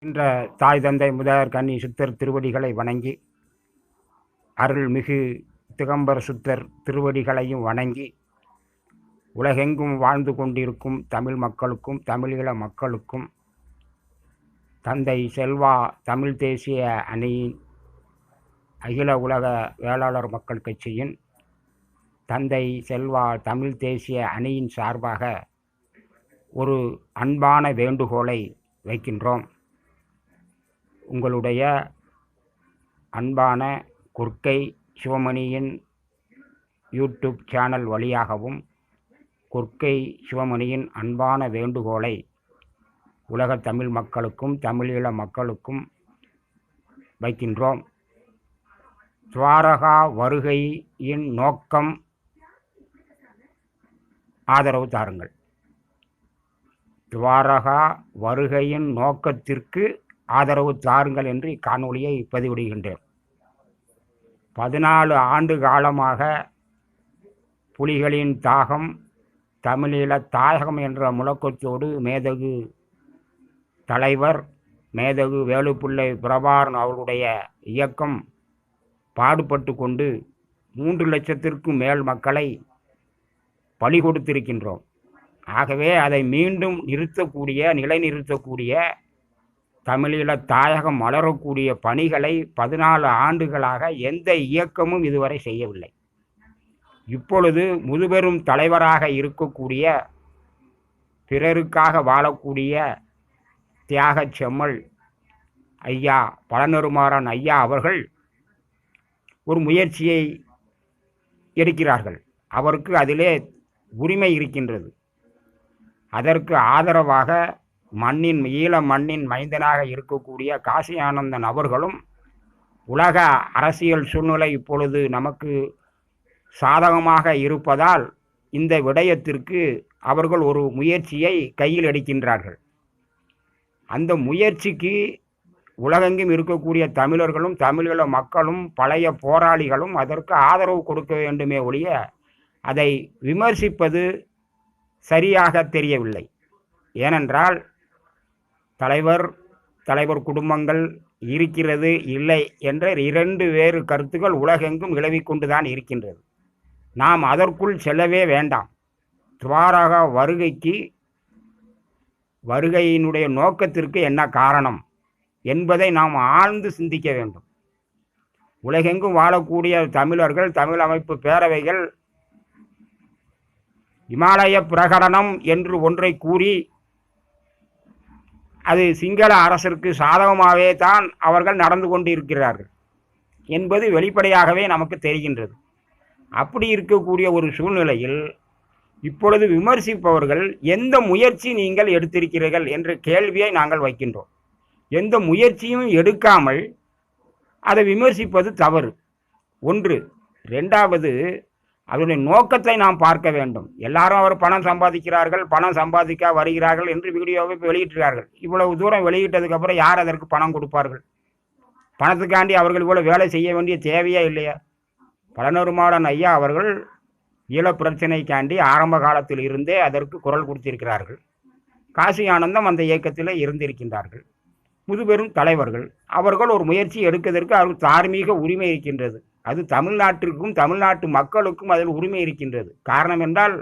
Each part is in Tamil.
என்ற தாய் தந்தை முதல்வர் கன்னி சுத்தர் திருவடிகளை வணங்கி, அருள்மிகு திகம்பர சுத்தர் திருவடிகளையும் வணங்கி, உலகெங்கும் வாழ்ந்து கொண்டிருக்கும் தமிழ் மக்களுக்கும் தமிழீழ மக்களுக்கும் தந்தை செல்வா தமிழ் தேசிய அணியின் அகில உலக வேளாளர் மக்கள் கட்சியின் தந்தை செல்வா தமிழ் தேசிய அணியின் சார்பாக ஒரு அன்பான வேண்டுகோளை வைக்கின்றோம். உங்களுடைய அன்பான கொற்கை சிவமணியின் யூடியூப் சேனல் வழியாகவும் கொற்கை சிவமணியின் அன்பான வேண்டுகோளை உலக தமிழ் மக்களுக்கும் தமிழீழ மக்களுக்கும் வைக்கின்றோம். துவாரகா வருகையின் நோக்கம் ஆதரவு தாருங்கள். துவாரகா வருகையின் நோக்கத்திற்கு ஆதரவு தாருங்கள் என்று இக்காணொலியை பதிவிடுகின்றேன். 14 ஆண்டு காலமாக புலிகளின் தாகம் தமிழீழ தாயகம் என்ற முழக்கத்தோடு மேதகு தலைவர் மேதகு வேலுப்பிள்ளை பிரபாகரன் அவர்களுடைய இயக்கம் பாடுபட்டு கொண்டு 3 லட்சத்திற்கும் மேல் மக்களை பலி கொடுத்திருக்கின்றோம். ஆகவே அதை மீண்டும் நிலைநிறுத்தக்கூடிய தமிழீழ தாயகம் மலரக்கூடிய பணிகளை 14 ஆண்டுகளாக எந்த இயக்கமும் இதுவரை செய்யவில்லை. இப்பொழுது முதுபெரும் தலைவராக இருக்கக்கூடிய பிறருக்காக வாழக்கூடிய தியாக செம்மல் ஐயா பழநெடுமாறன் ஐயா அவர்கள் ஒரு முயற்சியை எடுக்கிறார்கள். அவருக்கு அதிலே உரிமை இருக்கின்றது. அதற்கு ஆதரவாக ஈழ மண்ணின் மைந்தனாக இருக்கக்கூடிய காசி ஆனந்தன் அவர்களும் உலக அரசியல் சூழ்நிலை இப்பொழுது நமக்கு சாதகமாக இருப்பதால் இந்த விடயத்திற்கு அவர்கள் ஒரு முயற்சியை கையில் எடுக்கின்றார்கள். அந்த முயற்சிக்கு உலகெங்கும் இருக்கக்கூடிய தமிழர்களும் தமிழீழ மக்களும் பழைய போராளிகளும் அதற்கு ஆதரவு கொடுக்க வேண்டுமே ஒழிய அதை விமர்சிப்பது சரியாக தெரியவில்லை. ஏனென்றால் தலைவர் குடும்பங்கள் இருக்கிறது இல்லை என்ற 2 வேறு கருத்துக்கள் உலகெங்கும் நிலவிக்கொண்டுதான் இருக்கின்றது. நாம் அதற்குள் செல்லவே வேண்டாம். துவாரகா வருகையினுடைய நோக்கத்திற்கு என்ன காரணம் என்பதை நாம் ஆழ்ந்து சிந்திக்க வேண்டும். உலகெங்கும் வாழக்கூடிய தமிழர்கள் தமிழ் அமைப்பு பேரவைகள் இமாலய பிரகடனம் என்று ஒன்றை கூறி அது சிங்கள அரசிற்கு சாதகமாகவே தான் அவர்கள் நடந்து கொண்டு இருக்கிறார்கள் என்பது வெளிப்படையாகவே நமக்கு தெரிகின்றது. அப்படி இருக்கக்கூடிய ஒரு சூழ்நிலையில் இப்பொழுது விமர்சிப்பவர்கள் எந்த முயற்சி நீங்கள் எடுத்திருக்கிறீர்கள் என்ற கேள்வியை நாங்கள் வைக்கின்றோம். எந்த முயற்சியும் எடுக்காமல் அதை விமர்சிப்பது தவறு. 1. 2வது, அதனுடைய நோக்கத்தை நாம் பார்க்க வேண்டும். எல்லாரும் அவர் பணம் சம்பாதிக்கிறார்கள், பணம் சம்பாதிக்க வருகிறார்கள் என்று வீடியோவை வெளியிட்டார்கள். இவ்வளவு தூரம் வெளியிட்டதுக்கப்புறம் யார் அதற்கு பணம் கொடுப்பார்கள்? பணத்துக்காண்டி அவர்கள் இவ்வளவு வேலை செய்ய வேண்டிய தேவையே இல்லையா? பழநெடுமாறன் ஐயா அவர்கள் ஈழ பிரச்சனைக்காண்டி ஆரம்ப காலத்தில் இருந்தே அதற்கு குரல் கொடுத்திருக்கிறார்கள். காசி ஆனந்தம் அந்த இயக்கத்தில் இருந்திருக்கின்றார்கள். முதுபெரும் தலைவர்கள் அவர்கள் ஒரு முயற்சி எடுப்பதற்கு அவருக்கு தார்மீக உரிமை இருக்கின்றது. அது தமிழ்நாட்டிற்கும் தமிழ்நாட்டு மக்களுக்கும் அதில் உரிமை இருக்கின்றது. காரணம் என்றால்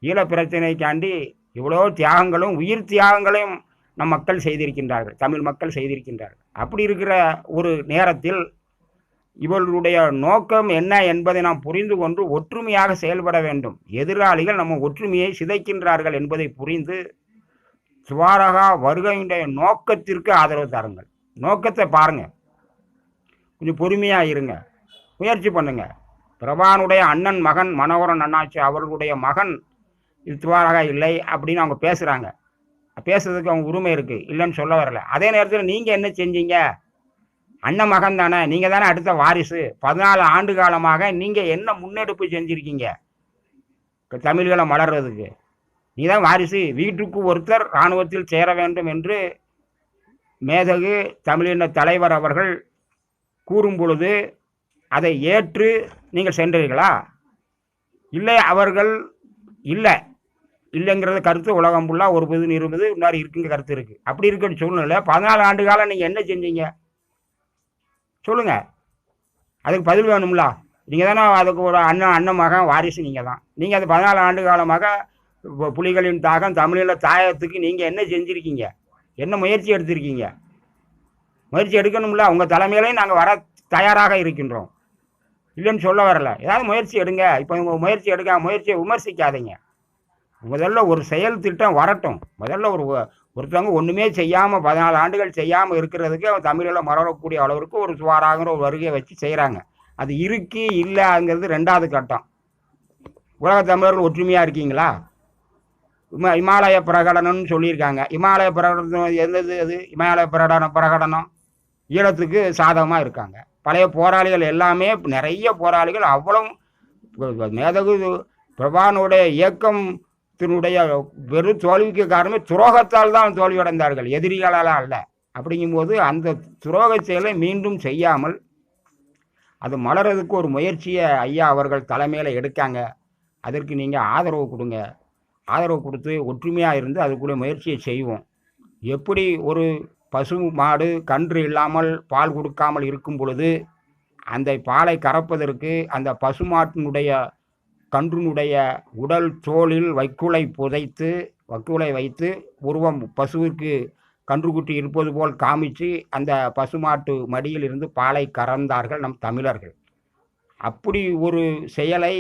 ஈழ பிரச்சனைக்காண்டி இவ்வளோ தியாகங்களும் உயிர் தியாகங்களையும் நம் மக்கள் செய்திருக்கின்றார்கள், தமிழ் மக்கள் செய்திருக்கின்றார்கள். அப்படி இருக்கிற ஒரு நேரத்தில் இவர்களுடைய நோக்கம் என்ன என்பதை நாம் புரிந்து கொண்டு ஒற்றுமையாக செயல்பட வேண்டும். எதிராளிகள் நம்ம ஒற்றுமையை சிதைக்கின்றார்கள் என்பதை புரிந்து துவாரகா வருகையுடைய நோக்கத்திற்கு ஆதரவு தாருங்கள். நோக்கத்தை பாருங்க, கொஞ்சம் பொறுமையாக இருங்க, முயற்சி பண்ணுங்க. பிரபானுடைய அண்ணன் மகன் மனோகரன் அண்ணாச்சி அவர்களுடைய மகன் இது துவாரகா இல்லை அப்படின்னு அவங்க பேசுகிறாங்க. பேசுறதுக்கு அவங்க உரிமை இருக்குது, இல்லைன்னு சொல்ல வரல. அதே நேரத்தில் நீங்கள் என்ன செஞ்சீங்க? அண்ணன் மகன் தானே, நீங்கள் தானே அடுத்த வாரிசு. 14 ஆண்டு காலமாக நீங்கள் என்ன முன்னெடுப்பு செஞ்சுருக்கீங்க தமிழீழ மலர்றதுக்கு? நீ தான் வாரிசு. வீட்டுக்கு ஒருத்தர் இராணுவத்தில் சேர வேண்டும் என்று மேதகு தமிழின தலைவர் அவர்கள் கூறும் பொழுது அதை ஏற்று நீங்கள் சென்றீர்களா? இல்லை, அவர்கள் இல்லை இல்லைங்கிறது கருத்து உலகம் ஃபுல்லாக ஒரு புது இருபது இன்னொரு இருக்குங்க கருத்து இருக்குது. அப்படி இருக்கிற சூழ்நிலை 14 ஆண்டு காலம் நீங்கள் என்ன செஞ்சீங்க சொல்லுங்கள். அதுக்கு பதில் வேணும்ல. நீங்கள் தானே அதுக்கு ஒரு அண்ணன் மகன் வாரிசு நீங்கள் தான். நீங்கள் அது 14 ஆண்டு காலமாக புலிகளின் தாகம் தமிழில் தாயத்துக்கு நீங்கள் என்ன செஞ்சுருக்கீங்க? என்ன முயற்சி எடுத்திருக்கீங்க? முயற்சி எடுக்கணும்ல. உங்கள் தலைமையிலையும் நாங்கள் வர தயாராக இருக்கின்றோம், இல்லைன்னு சொல்ல வரல. ஏதாவது முயற்சி எடுங்க. இப்போ உங்கள் முயற்சி எடுக்க முயற்சியை விமர்சிக்காதீங்க. முதல்ல ஒரு செயல் திட்டம் வரட்டும். முதல்ல ஒருத்தவங்க ஒன்றுமே செய்யாமல் 14 ஆண்டுகள் செய்யாமல் இருக்கிறதுக்கு அவன் தமிழில் மறக்கக்கூடிய அளவிற்கு ஒரு சுவாராகிற ஒரு வருகையை வச்சு செய்கிறாங்க. அது இருக்கு இல்லைங்கிறது 2வது கட்டம். உலக தமிழர்கள் ஒற்றுமையாக இருக்கீங்களா? இமாலய பிரகடனம்னு சொல்லியிருக்காங்க. இமாலய பிரகடனம் எந்தது? அது இமாலய பிரகடனம் ஈழத்துக்கு சாதகமாக இருக்காங்க. பழைய போராளிகள் எல்லாமே நிறைய போராளிகள் அவ்வளவு மேதகு பிரபானுடைய இயக்கத்தினுடைய வெறும் தோல்விக்கு காரணமே துரோகத்தால் தான் தோல்வியடைந்தார்கள், எதிரிகளால் அல்ல. அப்படிங்கும்போது அந்த துரோக செயலை மீண்டும் செய்யாமல் அது மலர்றதுக்கு ஒரு முயற்சியை ஐயா அவர்கள் தலைமையில் எடுக்காங்க. அதற்கு நீங்கள் ஆதரவு கொடுங்க. ஆதரவு கொடுத்து ஒற்றுமையாக இருந்து அதுக்குள்ள முயற்சியை செய்வோம். எப்படி ஒரு பசு மாடு கன்று இல்லாமல் பால் கொடுக்காமல் இருக்கும் பொழுது அந்த பாலை கறப்பதற்கு அந்த பசுமாட்டினுடைய கன்றுனுடைய உடல் தோலில் வைக்கோலை வைத்து உருவம் பசுவிற்கு கன்றுக்குட்டி இருப்பது போல் காமிச்சு அந்த பசுமாட்டு மடியில் இருந்து பாலை கறந்தார்கள் நம் தமிழர்கள். அப்படி ஒரு செயலை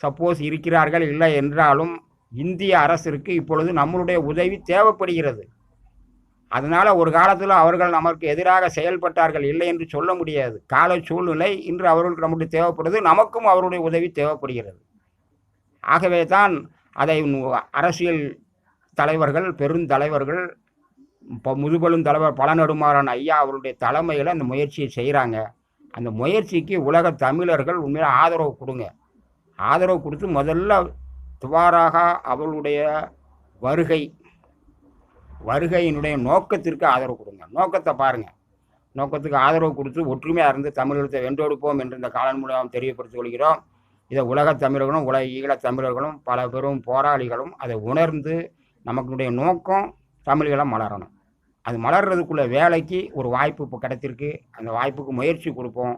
சப்போஸ் இருக்கிறார்கள் இல்லை என்றாலும் இந்திய அரசிற்கு இப்பொழுது நம்மளுடைய உதவி தேவைப்படுகிறது. அதனால் ஒரு காலத்தில் அவர்கள் நமக்கு எதிராக செயல்பட்டார்கள், இல்லை என்று சொல்ல முடியாது. கால சூழ்நிலை இன்று அவர்களுக்கு நமக்கு தேவைப்படுது, நமக்கும் அவருடைய உதவி தேவைப்படுகிறது. ஆகவே தான் அதை அரசியல் தலைவர்கள், பெருந்தலைவர்கள், முதுபெரும் தலைவர் பழநெடுமாறன் ஐயா அவருடைய தலைமையில் அந்த முயற்சியை செய்கிறாங்க. அந்த முயற்சிக்கு உலக தமிழர்கள் உண்மையாக ஆதரவு கொடுங்க. ஆதரவு கொடுத்து முதல்ல துவாராக அவர்களுடைய வருகையினுடைய நோக்கத்திற்கு ஆதரவு கொடுங்க. நோக்கத்தை பாருங்கள். நோக்கத்துக்கு ஆதரவு கொடுத்து ஒற்றுமையாக இருந்து தமிழகத்தை வென்றெடுப்போம் என்று இந்த காலம் மூலம் தெரியப்படுத்திக் கொள்கிறோம். இதை உலக தமிழர்களும் ஈழத் தமிழர்களும் பல பெரும் போராளிகளும் அதை உணர்ந்து நமக்குடைய நோக்கம் தமிழீழம் மலரணும். அது மலர்றதுக்குள்ள வேலைக்கு ஒரு வாய்ப்பு இப்போ கிடைத்திருக்கு. அந்த வாய்ப்புக்கு முயற்சி கொடுப்போம்.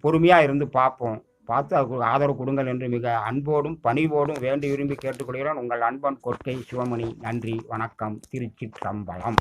பொறுமையாக இருந்து பார்ப்போம். பார்த்து அதுக்கு ஆதரவு கொடுங்கள் என்று மிக அன்போடும் பணிவோடும் வேண்டி விரும்பி கேட்டுக்கொள்கிறோம். உங்கள் அன்பன் கொற்கை சிவமணி. நன்றி, வணக்கம். திருச்சிற்றம்பலம்.